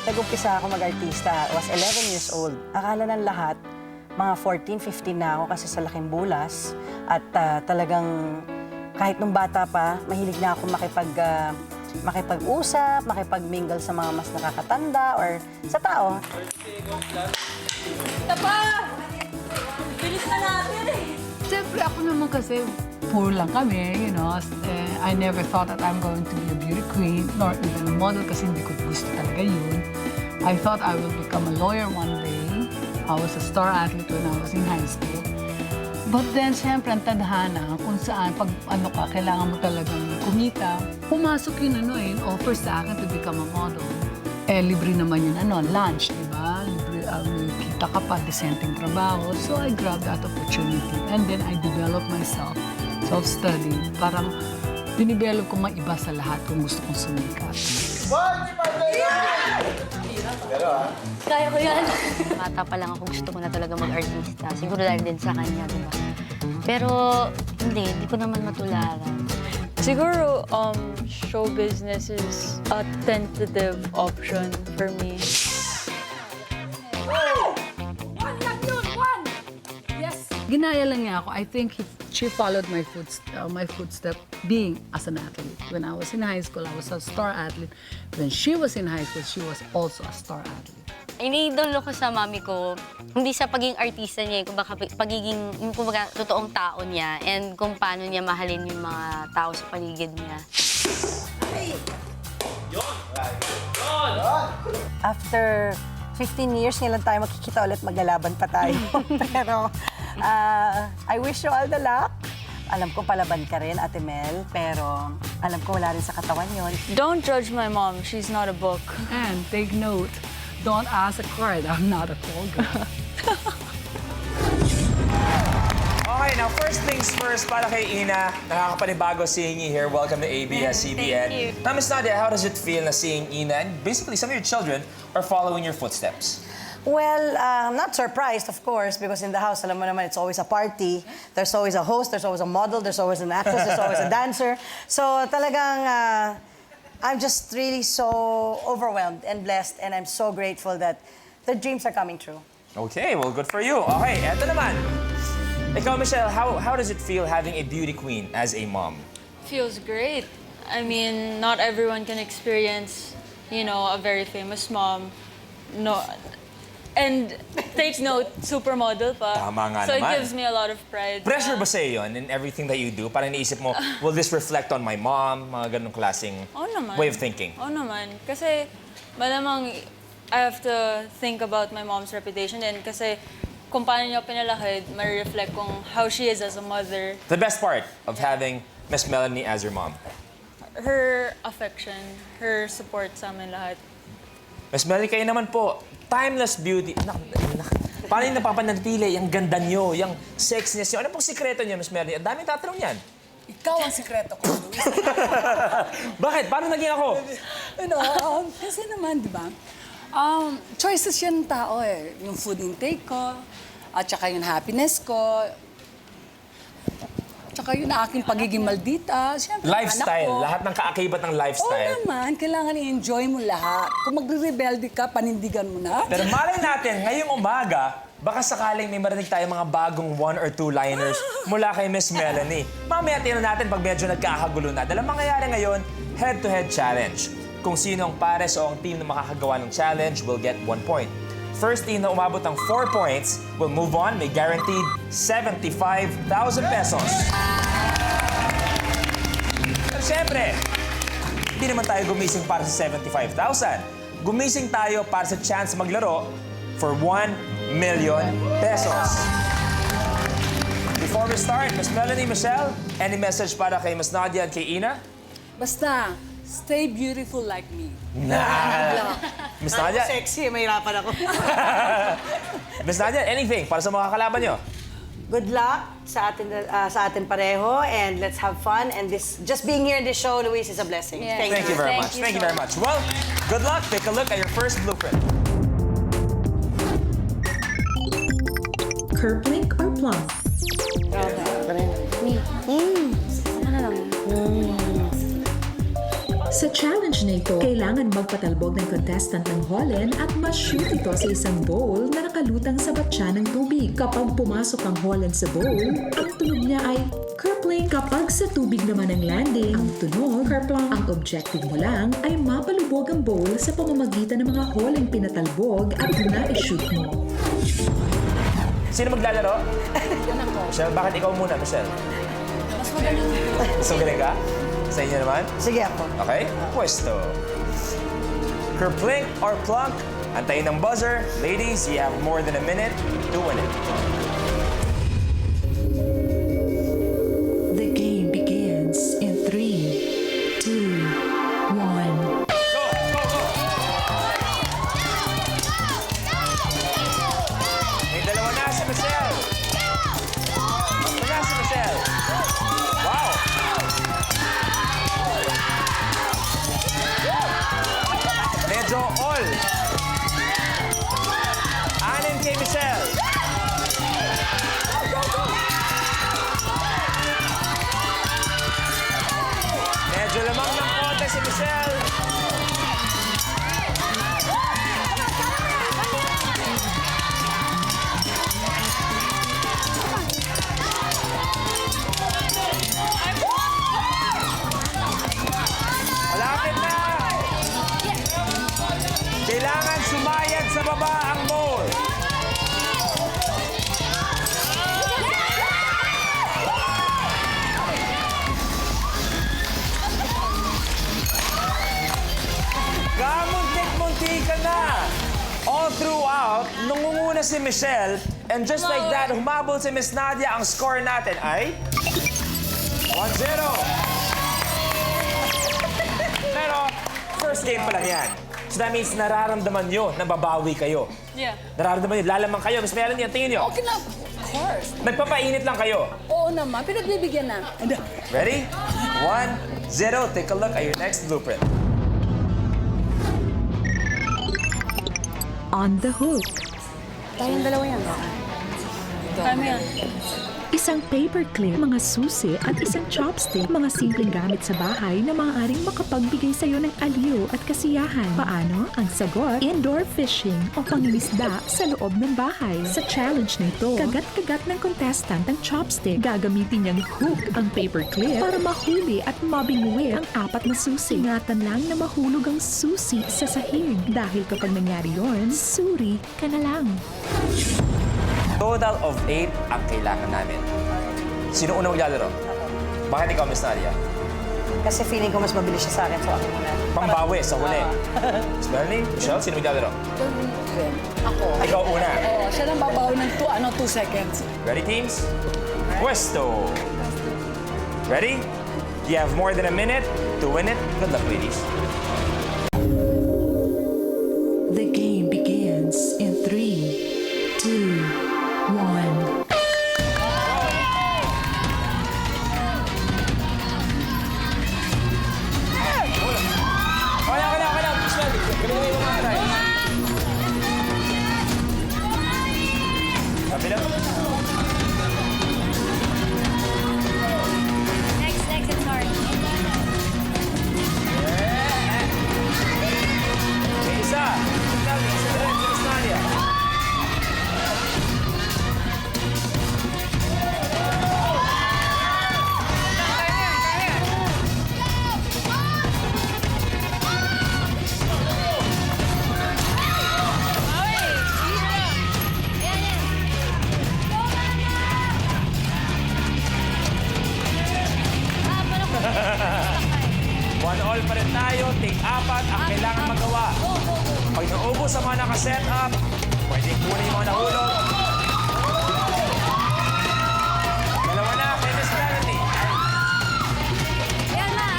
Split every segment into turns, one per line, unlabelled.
Nag-umpisa ako mag-artista. I was 11 years old. Akala ng lahat, mga 14, 15 na ako kasi sa Laking Bulas. At talagang kahit nung bata pa, mahilig na ako makipag-usap, makipag-mingle sa mga mas nakakatanda or sa tao.
Tapa! Bilis na natin eh!
Siyempre ako naman kasi poor lang kami, you know. I never thought that I'm going to be a beauty queen, nor even a model kasi hindi ko gusto talaga yun. I thought I would become a lawyer one day. I was a star athlete when I was in high school. But then, siyempre, ang tadhana, kung saan, pag ano ka, kailangan mo talagang kumita. Pumasok yun, yung offer sa akin to become a model. Libre naman yun, lunch, di ba? Libre, may kita ka pa, disenteng trabaho. So I grabbed that opportunity. And then I developed myself, self-study. Parang dinidevelop ko maiba sa lahat kung gusto kong sumikat.
Kaya ko yan.
Bata pa lang ako, gusto ko na talaga mag-artista. Siguro dahil din sa kanya, di ba? Pero hindi ko naman matularan.
Siguro, show business is a tentative option for me.
Ginaya lang niya ako. I think she followed my footstep being as an athlete. When I was in high school, I was a star athlete. When she was in high school, she was also a star athlete.
Iniidolo ko sa mami ko, hindi sa pagiging artista niya, yung kumbaga, totoong tao niya and kung paano niya mahalin yung mga tao sa paligid niya.
After 15 years, ngayon lang tayo makikita ulit, maglalaban pa tayo. Pero I wish you all the luck. Alam ko palaban ka rin, Ate Mel, pero alam ko wala rin sa katawan yon.
Don't judge my mom. She's not a book.
And take note, don't ask a card. I'm not a tall girl.
Okay, now first things first, para kay Ina, nakakapanibago seeing you here. Welcome to ABS-CBN.
Thank you.
Now, Miss Nadia, how does it feel na seeing Ina and basically some of your children are following your footsteps?
Well, I'm not surprised, of course, because in the house, alam mo naman, it's always a party. There's always a host, there's always a model, there's always an actress, there's always a dancer. So talagang, I'm just really so overwhelmed and blessed, and I'm so grateful that the dreams are coming true.
Okay, well, good for you. Okay, eto naman. Ikaw, Michelle, how does it feel having a beauty queen as a mom?
Feels great. I mean, not everyone can experience, a very famous mom. No, and take note, supermodel pa.
Tama nga
so
naman.
it gives me a lot of pride.
Pressure ba sa'yo yun in everything that you do? Parang naisip mo, will this reflect on my mom? Mga ganong klaseng
Oo naman.
way of thinking.
Oo naman. Kasi malamang I have to think about my mom's reputation din kasi kung paano niya pinalaki, ma-reflect kung how she is as a mother.
The best part of having Miss Melanie as your mom?
Her affection, her support sa amin lahat.
Miss Melanie, kayo naman po, timeless beauty. Paano yung napapanatili? Yung ganda nyo, yung sexiness nyo. Ano pong sikreto nyo, Miss Melanie? Ang daming tatanong yan.
Ikaw ang sikreto ko, Luis.
Bakit? Paano naging ako?
Kasi naman, di ba? Choices yan ng tao eh. Yung food intake ko, at saka yung happiness ko, at saka yung aking pagiging maldita. Siyempre,
Lifestyle.
anak ko.
Lahat ng kaakibat ng
Oo
lifestyle.
naman, kailangan i-enjoy mo lahat. Kung magre-rebelde ka, panindigan mo na.
Pero malay natin, ngayong umaga, baka sakaling may marinig tayo mga bagong 1 or 2 liners mula kay Miss Melanie. Mamaya tingnan natin pag medyo nagkakagulo na. Dahil ang mangyayari ngayon, head-to-head challenge. Kung sino ang pares o ang team na makakagawa ng challenge will get 1 point. First team na umabot ng 4 points will move on. May guaranteed 75,000 pesos. Pero siyempre, hindi naman tayo gumising para sa 75,000. Gumising tayo para sa chance maglaro for 1 million pesos. Before we start, Miss Melanie, Michelle, any message para kay Miss Nadia at kay Ina?
Basta, stay beautiful like me.
Nah. Miss Nadia?
Sexy, mahirapan ako.
Miss Nadia, anything para sa mga kalaban nyo?
Good luck sa atin pareho, and let's have fun. And just being here in this show, Luis, is a blessing.
Yes.
Thank you very
Thank
much.
you
Thank you
so
very much. Well, good luck. Take a look at your first blueprint.
Kerplink or plum? Sa challenge na ito, kailangan magpatalbog ng contestant ng holen at ma-shoot ito sa isang bowl na nakalutang sa batya ng tubig. Kapag pumasok ang holen sa bowl, ang tunog niya ay kerpling. Kapag sa tubig naman ang landing, ang tunog, kerplang. Ang objective mo lang ay mapalubog ang bowl sa pamamagitan ng mga holen pinatalbog at na-shoot mo.
Sino maglalaro? Michelle, bakit ikaw muna, Michelle? Mas magaling ka? Sa inyo naman?
Sige ako.
Okay? Pwesto. Kerplink or plunk? Antayin ng buzzer. Ladies, you have more than a minute to win it.
The game begins in 3, 2, 1.
May dalawa na si Michelle. Tatlo na si Michelle. Wow! Medyo all. 6 kay Michelle. Medyo lamang ng konti si Michelle. Malapit na! Kailangan sumayad sa baba ang bowl. Kamuntik-muntik ka na! All throughout, nungunguna si Michelle, and just like that, humabol si Miss Nadia. Ang score natin ay 1-0. Pero, first game pa lang yan. So that means nararamdaman nyo na babawi kayo.
Yeah.
Nararamdaman nyo, lalaman kayo. Miss Melanie, ang tingin nyo.
Okay na, of course.
Nagpapainit lang kayo.
Oo naman, pinagbibigyan na.
Ready? 1-0. Take a look at your next blueprint.
On the hook.
Tayong dalawa yan.
Ano yan?
Isang paperclip, mga susi at isang chopstick, mga simpleng gamit sa bahay na maaaring makapagbigay sa iyo ng aliw at kasiyahan. Paano? Ang sagot, indoor fishing o pangingisda sa loob ng bahay. Sa challenge na ito, kagat-kagat ng contestant ang chopstick. Gagamitin niyang hook ang paperclip para mahuli at mabingwit ang 4 na susi. Ingatan lang na mahulog ang susi sa sahig. Dahil kapag nangyari yon, suri ka na lang.
Total of 8 ang kailangan namin. Sino una maglalaro? Bakit ikaw, Miss Nadia?
Kasi feeling ko mas mabilis siya sa akin, so ako muna.
Pangbawi sa huli. Miss Melanie, Michelle, sino maglalaro?
Ako.
Ikaw una.
Oo, siya lang babawi ng 2 seconds.
Ready, teams? Puesto. Ready? You have more than a minute to win it. Good luck, ladies.
The game begins in 3, 2, 1.
Okay lang. Miss Melanie, galing mo yung mga tayo. Sabi lang.
Next, it's hard.
May isa. Miss Melanie, isa na rin si Miss Nadia. One all pa rin tayo. Take 4 ang kailangan magawa. Pag naubos ang mga nakaset up, pwede kunin yung mga nahulog. Dalawa na kay Miss Melanie.
Yan na.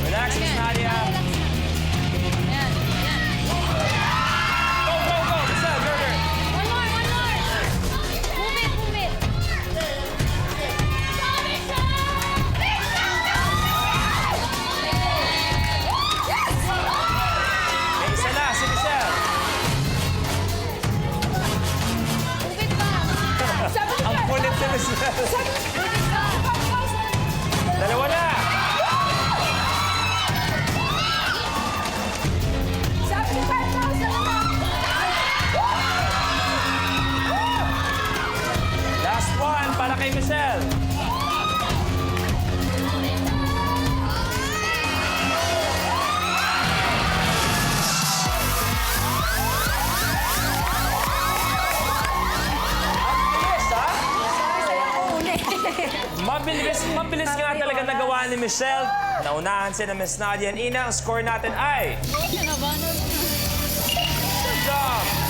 Relax, Miss Nadia. Go! Michelle, your turn.
One more. Move it. Yes!
Miss Mel. Dalawa na. Last one para kay Michelle. Mabilis nga talaga nagawa ni Michelle. Naunahan si na Miss Nadia and Ina. Ang score natin ay... Good job!